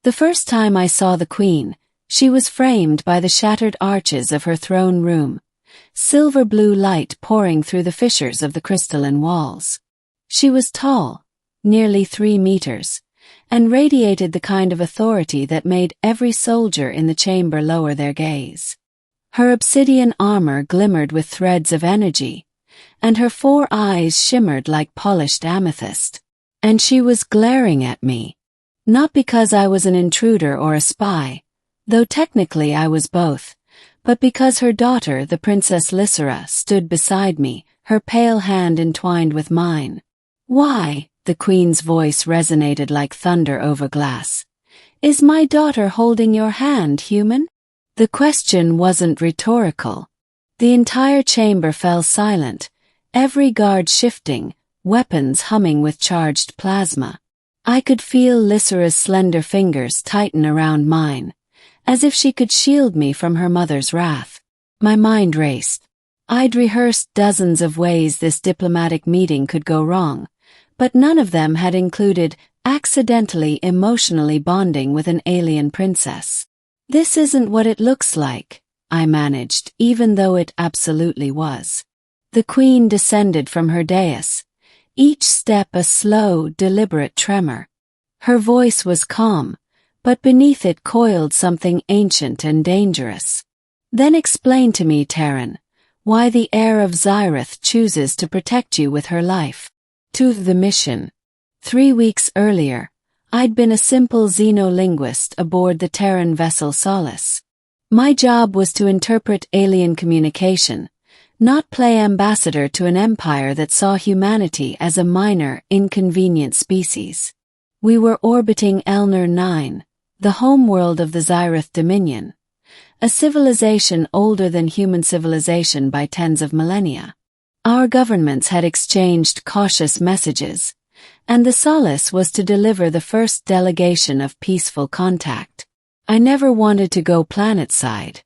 The first time I saw the queen, she was framed by the shattered arches of her throne room, silver blue light pouring through the fissures of the crystalline walls. She was tall, nearly 3 meters, and radiated the kind of authority that made every soldier in the chamber lower their gaze. Her obsidian armor glimmered with threads of energy, and her 4 eyes shimmered like polished amethyst. And she was glaring at me. Not because I was an intruder or a spy, though technically I was both, but because her daughter, the Princess Lysera, stood beside me, her pale hand entwined with mine. "Why," the queen's voice resonated like thunder over glass, "is my daughter holding your hand, human?" The question wasn't rhetorical. The entire chamber fell silent, every guard shifting, weapons humming with charged plasma. I could feel Lysera's slender fingers tighten around mine, as if she could shield me from her mother's wrath. My mind raced. I'd rehearsed dozens of ways this diplomatic meeting could go wrong, but none of them had included accidentally emotionally bonding with an alien princess. "This isn't what it looks like," I managed, even though it absolutely was. The queen descended from her dais, each step a slow, deliberate tremor. Her voice was calm, but beneath it coiled something ancient and dangerous. "Then explain to me, Terran, why the heir of Xyrath chooses to protect you with her life." To the mission. 3 weeks earlier, I'd been a simple xenolinguist aboard the Terran vessel Solace. My job was to interpret alien communication, not play ambassador to an empire that saw humanity as a minor, inconvenient species. We were orbiting Elnor 9, the homeworld of the Xyrath Dominion, a civilization older than human civilization by tens of millennia. Our governments had exchanged cautious messages, and the Solace was to deliver the first delegation of peaceful contact. I never wanted to go planetside,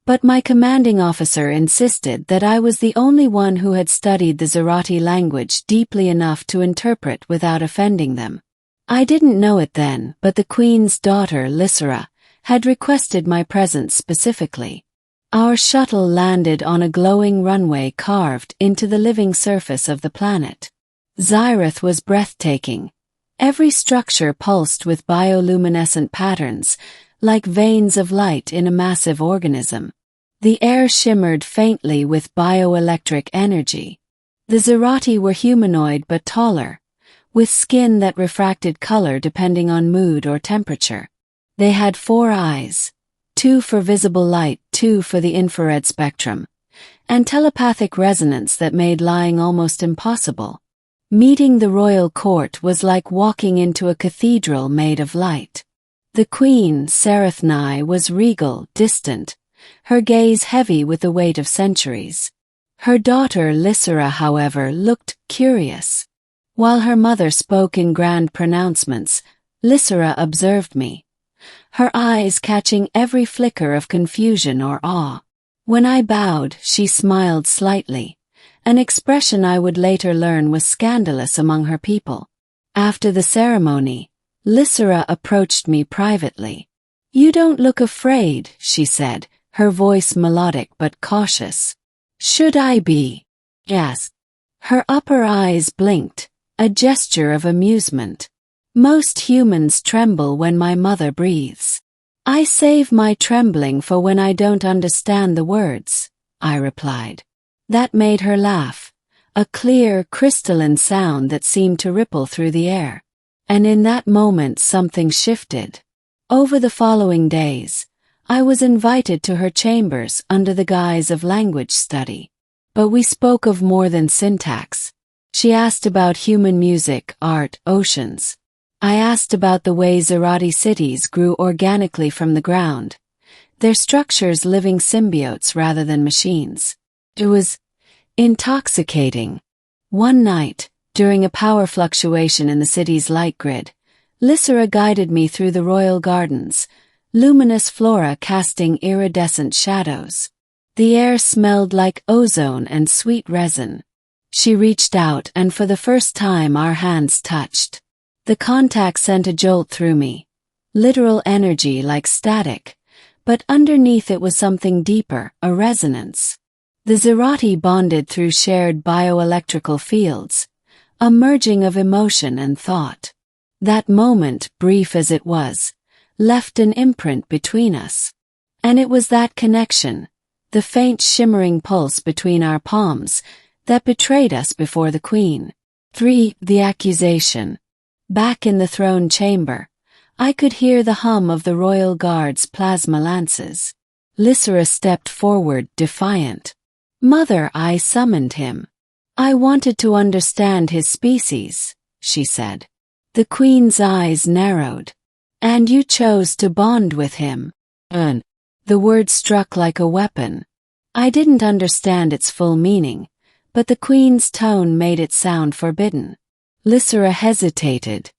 but my commanding officer insisted that I was the only one who had studied the Xyrathi language deeply enough to interpret without offending them. I didn't know it then, but the queen's daughter, Lysera, had requested my presence specifically. Our shuttle landed on a glowing runway carved into the living surface of the planet. Xyrath was breathtaking. Every structure pulsed with bioluminescent patterns, like veins of light in a massive organism. The air shimmered faintly with bioelectric energy. The Xyrathi were humanoid but taller, with skin that refracted color depending on mood or temperature. They had 4 eyes, 2 for visible light, 2 for the infrared spectrum, and telepathic resonance that made lying almost impossible. Meeting the royal court was like walking into a cathedral made of light. The queen, Sarathni, was regal, distant, her gaze heavy with the weight of centuries. Her daughter, Lysera, however, looked curious. While her mother spoke in grand pronouncements, Lysera observed me, her eyes catching every flicker of confusion or awe. When I bowed, she smiled slightly, an expression I would later learn was scandalous among her people. After the ceremony, Lysera approached me privately. "You don't look afraid," she said, her voice melodic but cautious. "Should I be?" Yes. Her upper eyes blinked, a gesture of amusement. "Most humans tremble when my mother breathes. I save my trembling for when I don't understand the words," I replied. That made her laugh, a clear, crystalline sound that seemed to ripple through the air. And in that moment something shifted. Over the following days, I was invited to her chambers under the guise of language study. But we spoke of more than syntax. She asked about human music, art, oceans. I asked about the way Xyrathi cities grew organically from the ground, their structures living symbiotes rather than machines. It was intoxicating. One night, during a power fluctuation in the city's light grid, Lysera guided me through the royal gardens, luminous flora casting iridescent shadows. The air smelled like ozone and sweet resin. She reached out and for the first time our hands touched. The contact sent a jolt through me, literal energy like static, but underneath it was something deeper, a resonance. The Zerati bonded through shared bioelectrical fields, a merging of emotion and thought. That moment, brief as it was, left an imprint between us. And it was that connection, the faint shimmering pulse between our palms, that betrayed us before the Queen. 3. The accusation. Back in the throne chamber, I could hear the hum of the royal guard's plasma lances. Lysera stepped forward, defiant. "Mother, I summoned him. I wanted to understand his species," she said. The Queen's eyes narrowed. "And you chose to bond with him." The word struck like a weapon. I didn't understand its full meaning, but the Queen's tone made it sound forbidden. Lysera hesitated.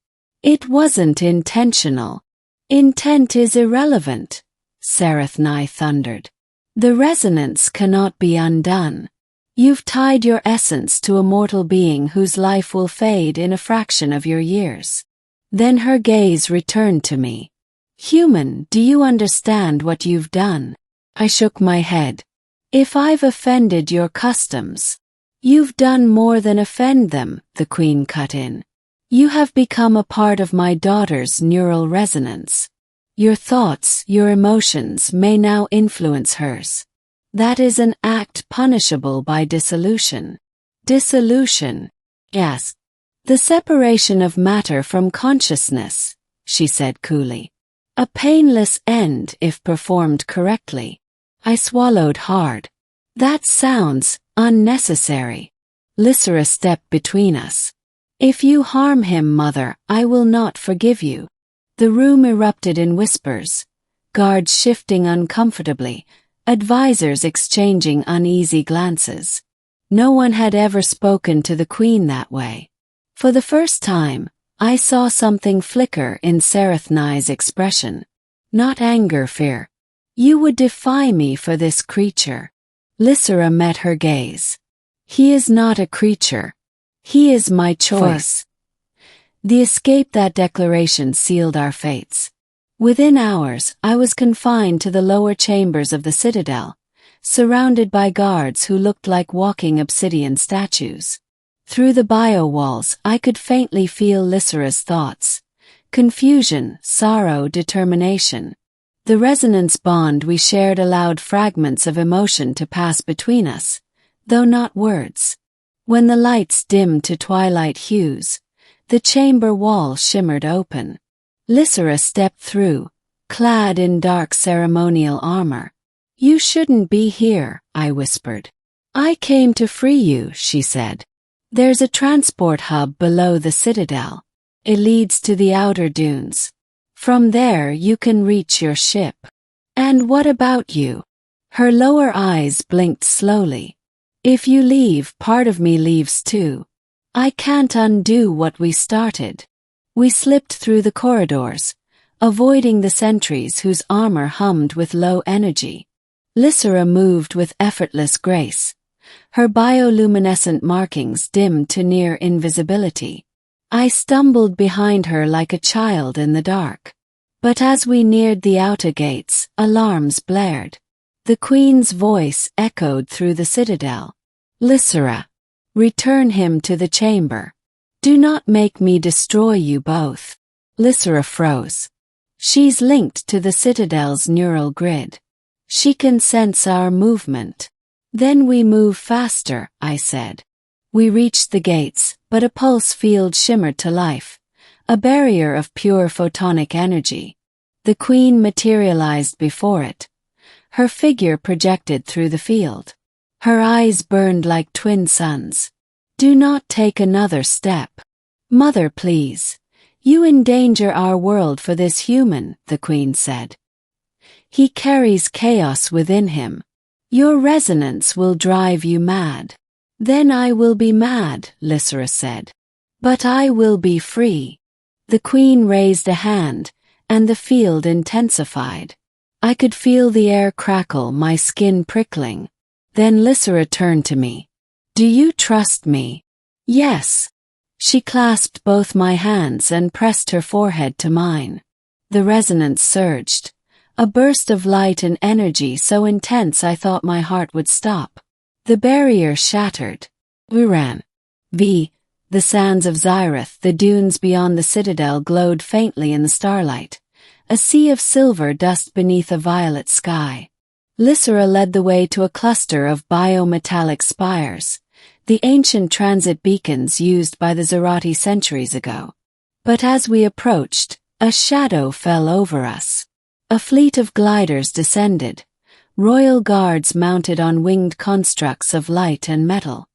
"It wasn't intentional. Intent is irrelevant," Sarathni thundered. "The resonance cannot be undone. You've tied your essence to a mortal being whose life will fade in a fraction of your years." Then her gaze returned to me. "Human, do you understand what you've done?" I shook my head. "If I've offended your customs, you've done more than offend them," the Queen cut in. "You have become a part of my daughter's neural resonance. Your thoughts, your emotions may now influence hers. That is an act punishable by dissolution." "Dissolution?" "Yes. The separation of matter from consciousness," she said coolly. "A painless end if performed correctly." I swallowed hard. "That sounds unnecessary." Lysera stepped between us. "If you harm him, Mother, I will not forgive you." The room erupted in whispers, guards shifting uncomfortably, advisors exchanging uneasy glances. No one had ever spoken to the Queen that way. For the first time, I saw something flicker in Sarathni's expression. Not anger, fear. "You would defy me for this creature." Lysera met her gaze. "He is not a creature. He is my choice." The escape that declaration sealed our fates. Within hours, I was confined to the lower chambers of the citadel, surrounded by guards who looked like walking obsidian statues. Through the bio walls, I could faintly feel Lysera's thoughts. Confusion, sorrow, determination. The resonance bond we shared allowed fragments of emotion to pass between us, though not words. When the lights dimmed to twilight hues, the chamber wall shimmered open. Lysera stepped through, clad in dark ceremonial armor. "You shouldn't be here," I whispered. "I came to free you," she said. "There's a transport hub below the citadel. It leads to the outer dunes. From there you can reach your ship." "And what about you?" Her lower eyes blinked slowly. "If you leave, part of me leaves too. I can't undo what we started." We slipped through the corridors, avoiding the sentries whose armor hummed with low energy. Lysera moved with effortless grace. Her bioluminescent markings dimmed to near invisibility. I stumbled behind her like a child in the dark. But as we neared the outer gates, alarms blared. The Queen's voice echoed through the citadel. "Lysera, return him to the chamber. Do not make me destroy you both." Lysera froze. She's linked to the citadel's neural grid. She can sense our movement. "Then we move faster," I said. We reached the gates, but a pulse field shimmered to life, a barrier of pure photonic energy. The Queen materialized before it. Her figure projected through the field. Her eyes burned like twin suns. "Do not take another step. Mother, please. You endanger our world for this human," the Queen said. "He carries chaos within him. Your resonance will drive you mad." "Then I will be mad," Lysera said. "But I will be free." The Queen raised a hand, and the field intensified. I could feel the air crackle, my skin prickling. Then Lysera turned to me. "Do you trust me?" "Yes." She clasped both my hands and pressed her forehead to mine. The resonance surged. A burst of light and energy so intense I thought my heart would stop. The barrier shattered. We ran. The sands of Zyrith, the dunes beyond the citadel glowed faintly in the starlight. A sea of silver dust beneath a violet sky. Lysera led the way to a cluster of biometallic spires, the ancient transit beacons used by the Zerati centuries ago. But as we approached, a shadow fell over us. A fleet of gliders descended, royal guards mounted on winged constructs of light and metal.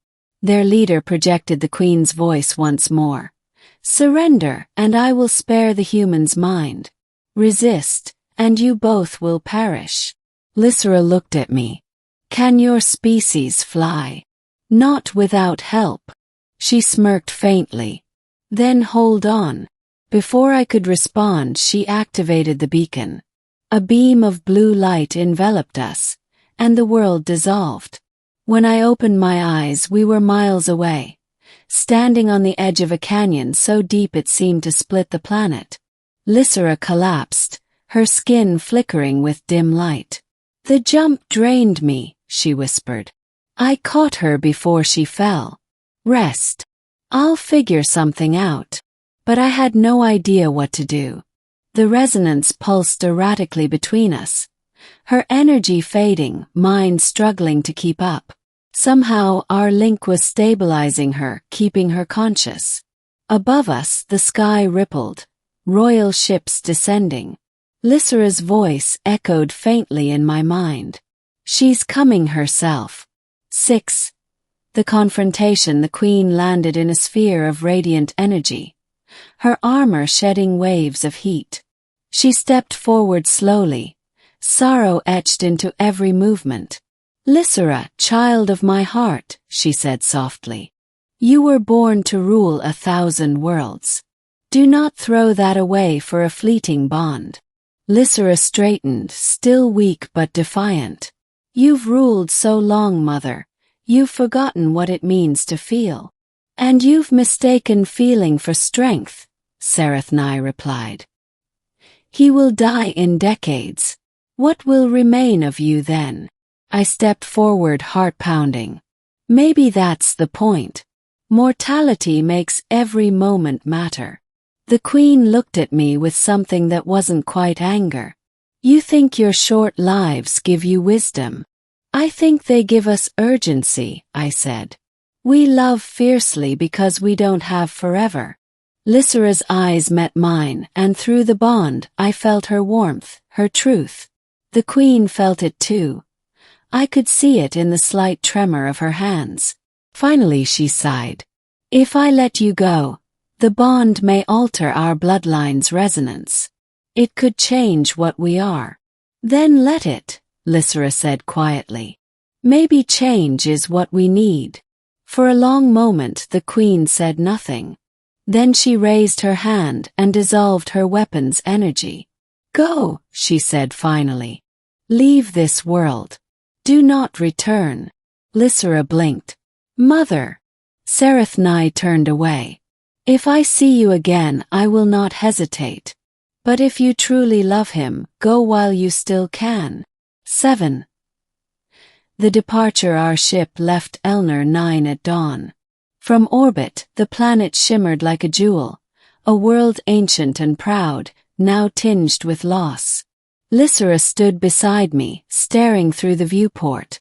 Their leader projected the Queen's voice once more. "Surrender, and I will spare the human's mind. Resist, and you both will perish." Lysera looked at me. "Can your species fly?" "Not without help." She smirked faintly. "Then hold on." Before I could respond, she activated the beacon. A beam of blue light enveloped us, and the world dissolved. When I opened my eyes, we were miles away, standing on the edge of a canyon so deep it seemed to split the planet. Lysera collapsed, her skin flickering with dim light. "The jump drained me," she whispered. "I caught her before she fell. Rest. I'll figure something out." But I had no idea what to do. The resonance pulsed erratically between us, her energy fading, mine struggling to keep up. Somehow our link was stabilizing her, keeping her conscious. Above us, the sky rippled, royal ships descending. Lysera's voice echoed faintly in my mind. "She's coming herself." 6. The confrontation. The Queen landed in a sphere of radiant energy, her armor shedding waves of heat. She stepped forward slowly, sorrow etched into every movement. "Lysera, child of my heart," she said softly. "You were born to rule 1,000 worlds. Do not throw that away for a fleeting bond." Lysera straightened, still weak but defiant. "You've ruled so long, Mother. You've forgotten what it means to feel. And you've mistaken feeling for strength," Sarathni replied. "He will die in decades. What will remain of you then?" I stepped forward, heart pounding. Maybe that's the point. Mortality makes every moment matter. The Queen looked at me with something that wasn't quite anger. "You think your short lives give you wisdom. I think they give us urgency," I said. "We love fiercely because we don't have forever." Lysera's eyes met mine, and through the bond, I felt her warmth, her truth. The Queen felt it too. I could see it in the slight tremor of her hands. Finally she sighed. "If I let you go, the bond may alter our bloodline's resonance. It could change what we are." "Then let it," Lysera said quietly. "Maybe change is what we need." For a long moment the Queen said nothing. Then she raised her hand and dissolved her weapon's energy. "Go," she said finally. "Leave this world. Do not return." Lysera blinked. "Mother." Sarathni turned away. "If I see you again, I will not hesitate. But if you truly love him, go while you still can." 7. The departure. Our ship left Elner 9 at dawn. From orbit, the planet shimmered like a jewel, a world ancient and proud, now tinged with loss. Lysera stood beside me, staring through the viewport.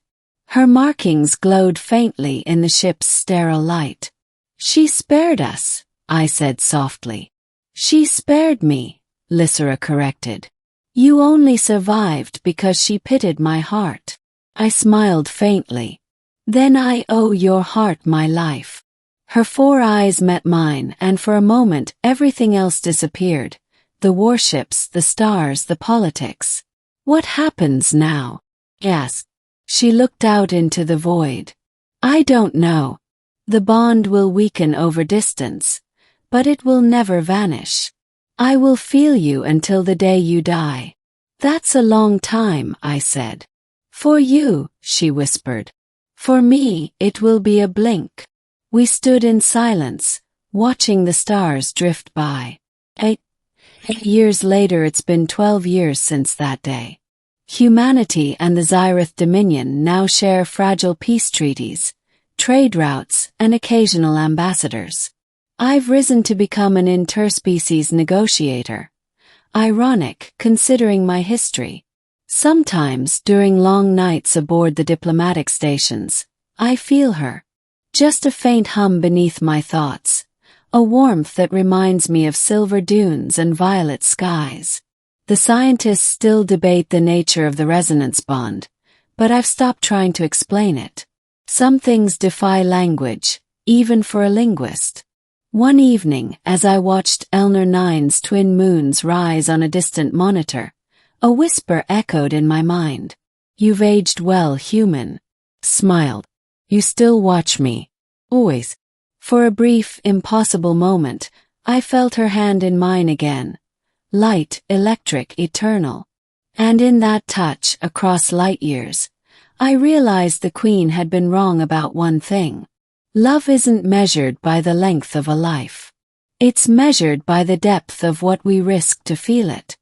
Her markings glowed faintly in the ship's sterile light. "She spared us," I said softly. "She spared me," Lysera corrected. "You only survived because she pitied my heart." I smiled faintly. "Then I owe your heart my life." Her 4 eyes met mine, and for a moment everything else disappeared. The warships, the stars, the politics. "What happens now?" Yes. She looked out into the void. "I don't know. The bond will weaken over distance, but it will never vanish. I will feel you until the day you die." "That's a long time," I said. "For you," she whispered. "For me, it will be a blink." We stood in silence, watching the stars drift by. Years later, it's been 12 years since that day. Humanity and the Zyrith Dominion now share fragile peace treaties, trade routes, and occasional ambassadors. I've risen to become an interspecies negotiator. Ironic, considering my history. Sometimes, during long nights aboard the diplomatic stations, I feel her. Just a faint hum beneath my thoughts. A warmth that reminds me of silver dunes and violet skies. The scientists still debate the nature of the resonance bond, but I've stopped trying to explain it. Some things defy language, even for a linguist. One evening, as I watched Elner 9's twin moons rise on a distant monitor, a whisper echoed in my mind. "You've aged well, human." Smiled. "You still watch me. Always." For a brief, impossible moment, I felt her hand in mine again. Light, electric, eternal. And in that touch, across light years, I realized the Queen had been wrong about one thing. Love isn't measured by the length of a life. It's measured by the depth of what we risk to feel it.